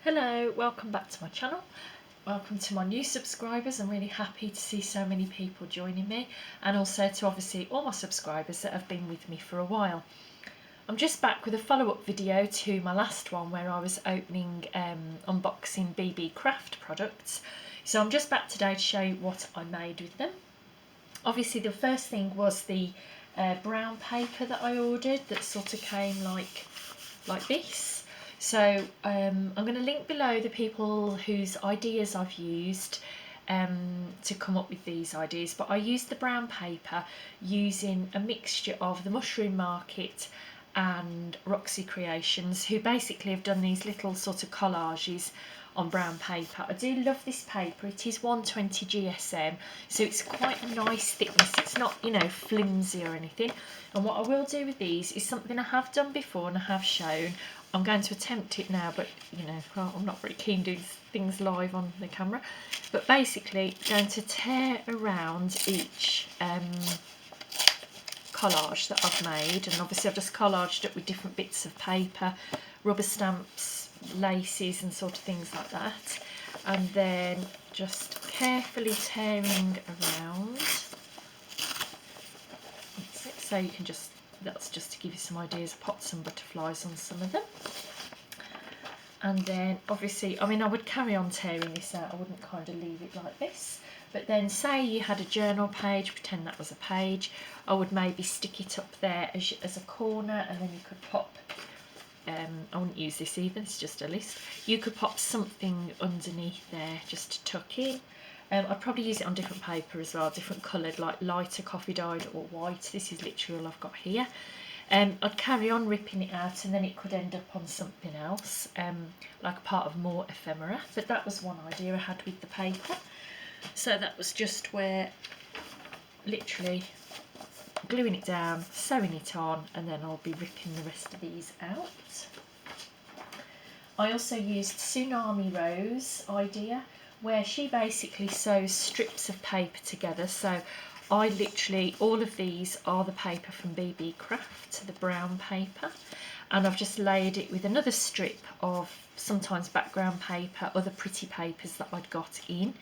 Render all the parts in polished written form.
Hello, welcome back to my channel. Welcome to my new subscribers. I'm really happy to see so many people joining me, and also to obviously all my subscribers that have been with me for a while. I'm just back with a follow-up video to my last one where I was unboxing Beebeecraft products. So I'm just back today to show you what I made with them. Obviously the first thing was the brown paper that I ordered that sort of came like this. So I'm going to link below the people whose ideas I've used to come up with these ideas, but I used the brown paper using a mixture of the Mushroom Market and Roxy Creations, who basically have done these little sort of collages on brown paper. I do love this paper. It is 120 GSM, so it's quite a nice thickness. It's not, you know, flimsy or anything. And what I will do with these is something I have done before and I have shown. I'm going to attempt it now, but you know, well, I'm not very keen doing things live on the camera. But basically, going to tear around each collage that I've made, and obviously I've just collaged it with different bits of paper, rubber stamps, laces and sort of things like that, and then just carefully tearing around. That's it. So you can just, that's just to give you some ideas. Pop some butterflies on some of them. And then obviously, I mean, I would carry on tearing this out. I wouldn't kind of leave it like this. But then say you had a journal page, pretend that was a page, I would maybe stick it up there as a corner, and then you could pop, I wouldn't use this either, it's just a list. You could pop something underneath there just to tuck in. I'd probably use it on different paper as well, different coloured, like lighter coffee dyed or white. This is literally all I've got here. I'd carry on ripping it out, and then it could end up on something else, like a part of more ephemera. But that was one idea I had with the paper. So that was just where, literally gluing it down, sewing it on, and then I'll be ripping the rest of these out. I also used Tsunami Rose idea, where she basically sews strips of paper together. So I literally, all of these are the paper from Beebeecraft, the brown paper, and I've just layered it with another strip of sometimes background paper, other pretty papers that I'd got in.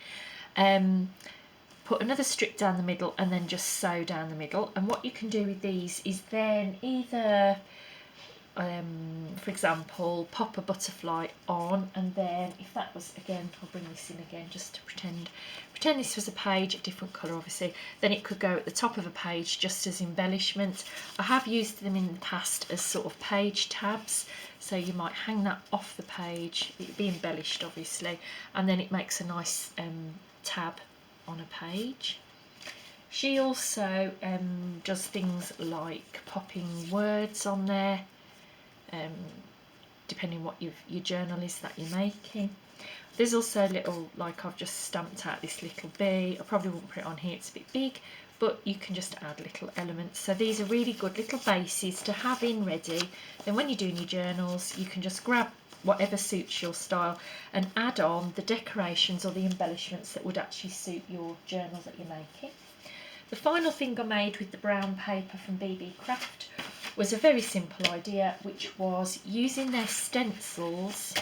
Put another strip down the middle and then just sew down the middle. And what you can do with these is then either for example, pop a butterfly on, and then if that was, again, I'll bring this in again just to pretend this was a page, a different colour obviously, then it could go at the top of a page just as embellishment. I have used them in the past as sort of page tabs, so you might hang that off the page, it'd be embellished obviously, and then it makes a nice tab on a page. She also does things like popping words on there, depending what your journal is that you're making. There's also a little, like I've just stamped out this little bee. I probably won't put it on here, it's a bit big, but you can just add little elements. So these are really good little bases to have in ready. Then when you're doing your journals, you can just grab whatever suits your style and add on the decorations or the embellishments that would actually suit your journal that you're making. The final thing I made with the brown paper from Beebeecraft was a very simple idea, which was using their stencils.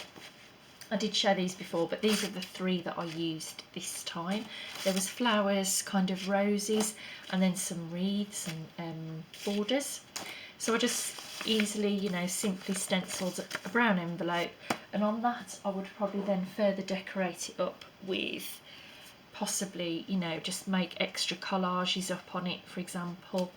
I did show these before, but these are the three that I used this time. There was flowers, kind of roses, and then some wreaths and borders. So I just easily, you know, simply stenciled a brown envelope, and on that I would probably then further decorate it up with possibly, you know, just make extra collages up on it, for example,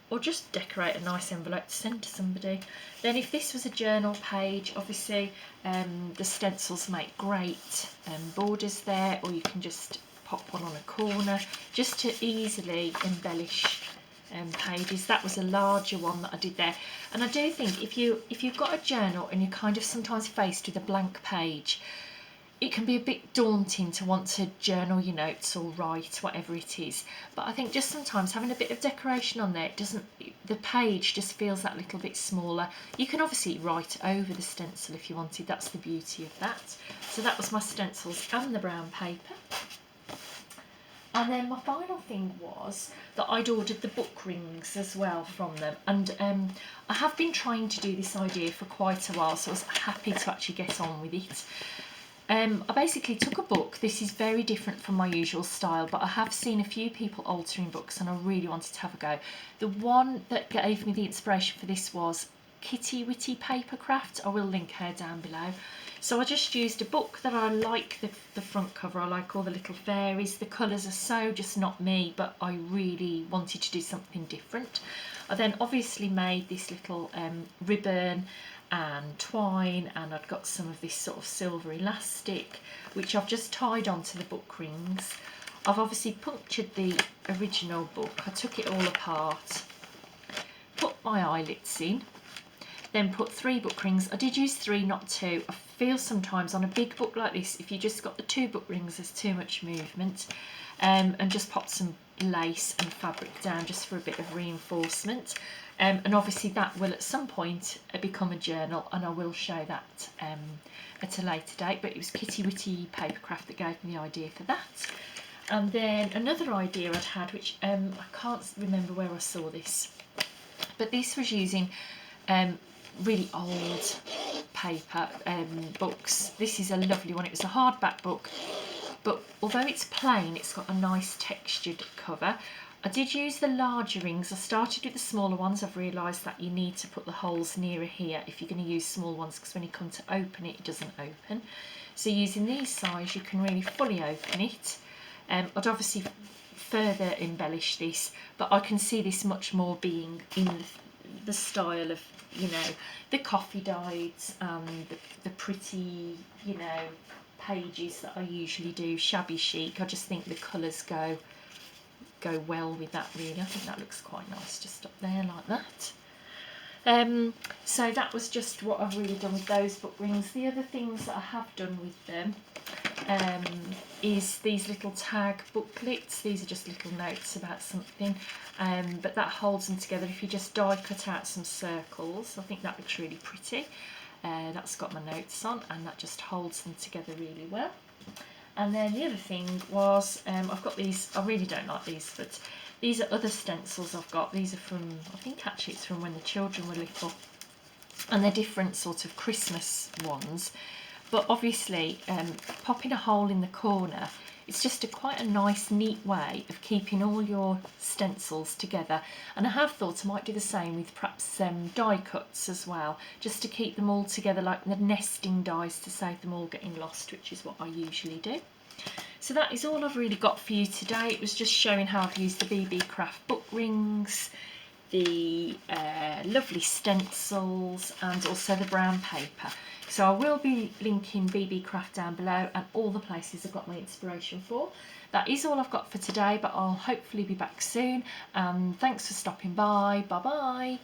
or just decorate a nice envelope to send to somebody. Then if this was a journal page, obviously the stencils make great borders there, or you can just pop one on a corner just to easily embellish pages. That was a larger one that I did there. And I do think if you've got a journal and you're kind of sometimes faced with a blank page, it can be a bit daunting to want to journal your notes or write whatever it is, but I think just sometimes having a bit of decoration on there, the page just feels that little bit smaller. You can obviously write over the stencil if you wanted, that's the beauty of that. So that was my stencils and the brown paper. And then my final thing was that I'd ordered the book rings as well from them, and I have been trying to do this idea for quite a while, so I was happy to actually get on with it. I basically took a book. This is very different from my usual style, but I have seen a few people altering books and I really wanted to have a go. The one that gave me the inspiration for this was Kittywitty Papercraft. I will link her down below. So I just used a book that I like the front cover. I like all the little fairies. The colours are so just not me, but I really wanted to do something different. I then obviously made this little ribbon and twine, and I'd got some of this sort of silver elastic which I've just tied onto the book rings. I've obviously punctured the original book. I took it all apart, put my eyelets in, then put 3 book rings. I did use 3, not 2. I feel sometimes on a big book like this, if you just got the 2 book rings, there's too much movement. And just pop some lace and fabric down just for a bit of reinforcement. And obviously that will at some point become a journal, and I will show that at a later date. But it was Kittywitty Papercraft that gave me the idea for that. And then another idea I'd had, which I can't remember where I saw this, but this was using really old paper books. This is a lovely one. It was a hardback book, but although it's plain, it's got a nice textured cover. I did use the larger rings. I started with the smaller ones. I've realised that you need to put the holes nearer here if you're going to use small ones, because when you come to open it, it doesn't open. So using these size, you can really fully open it. I'd obviously further embellish this, but I can see this much more being in the style of, you know, the coffee dyes and the pretty, you know, pages that I usually do, shabby chic. I just think the colours go well with that, really. I think that looks quite nice just up there like that. So that was just what I've really done with those book rings. The other things that I have done with them is these little tag booklets. These are just little notes about something, but that holds them together. If you just die cut out some circles, I think that looks really pretty. That's got my notes on, and that just holds them together really well. And then the other thing was, I've got these. I really don't like these, but these are other stencils I've got. These are from, I think actually it's from when the children were little, and they're different sort of Christmas ones. But obviously, popping a hole in the corner, it's just quite a nice, neat way of keeping all your stencils together. And I have thought I might do the same with perhaps die cuts as well, just to keep them all together, like the nesting dies, to save them all getting lost, which is what I usually do. So that is all I've really got for you today. It was just showing how I've used the Beebeecraft book rings, the lovely stencils, and also the brown paper. So I will be linking Beebeecraft down below and all the places I've got my inspiration for. That is all I've got for today, but I'll hopefully be back soon. Thanks for stopping by. Bye bye.